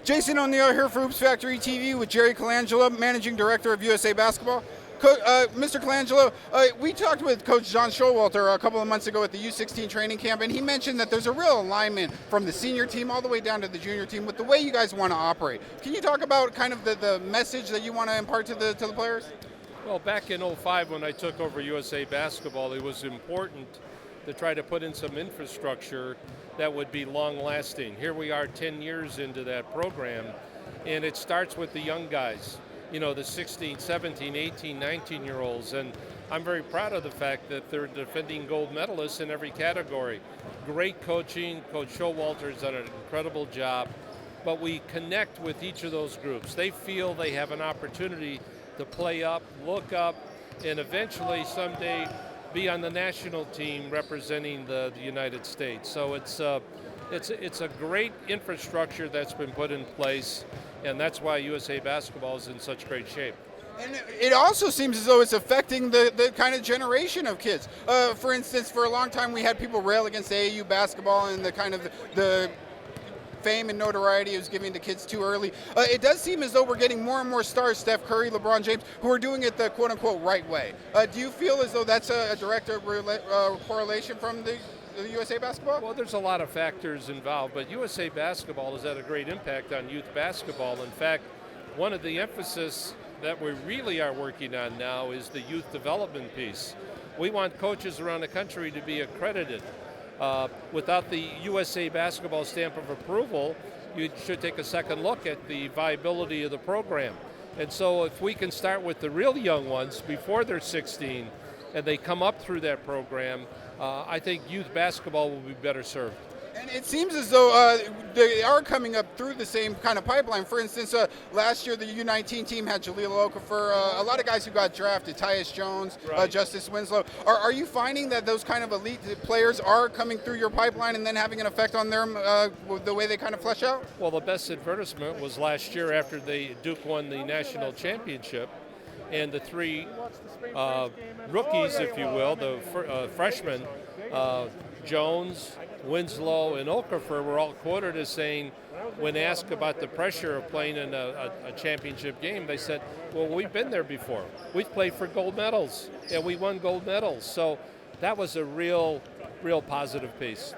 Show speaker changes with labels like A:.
A: Jason O'Neill here for Hoops Factory TV with Jerry Colangelo, Managing Director of USA Basketball. Mr. Colangelo, we talked with Coach John Showalter a couple of months ago at the U16 training camp, and he mentioned that there's a real alignment from the senior team all the way down to the junior team with the way you guys want to operate. Can you talk about kind of the message that you want to impart to the players?
B: Well, back in '05 when I took over USA Basketball, it was important to try to put in some infrastructure that would be long-lasting. Here we are 10 years into that program, and it starts with the young guys, you know, the 16, 17, 18, 19-year-olds, and I'm very proud of the fact that they're defending gold medalists in every category. Great coaching. Coach Showalter's done an incredible job, but we connect with each of those groups. They feel they have an opportunity to play up, look up, and eventually someday be on the national team representing the United States. So it's a great infrastructure that's been put in place, and that's why USA Basketball is in such great shape.
A: And it also seems as though it's affecting the kind of generation of kids. For instance, for a long time we had people rail against AAU basketball and the kind of the fame and notoriety it was giving the kids too early. It does seem as though we're getting more and more stars, Steph Curry, LeBron James, who are doing it the quote-unquote right way. Do you feel as though that's a direct correlation from the USA Basketball?
B: Well, there's a lot of factors involved, but USA Basketball has had a great impact on youth basketball. In fact, one of the emphasis that we really are working on now is the youth development piece. We want coaches around the country to be accredited. Without the USA Basketball stamp of approval, you should take a second look at the viability of the program. And so if we can start with the real young ones before they're 16 and they come up through that program, I think youth basketball will be better served.
A: And it seems as though they are coming up through the same kind of pipeline. For instance, last year the U19 team had Jahlil Okafor, a lot of guys who got drafted, Tyus Jones,
B: right.
A: Justice Winslow. Are you finding that those kind of elite players are coming through your pipeline and then having an effect on them, the way they kind of flesh out?
B: Well, the best advertisement was last year after Duke won the national championship, and the three rookies, if you will, the freshmen, Jones, Winslow, and Okafor were all quoted as saying, when asked about the pressure of playing in a championship game, they said, well, we've been there before. We've played for gold medals, and we won gold medals. So that was a real positive piece.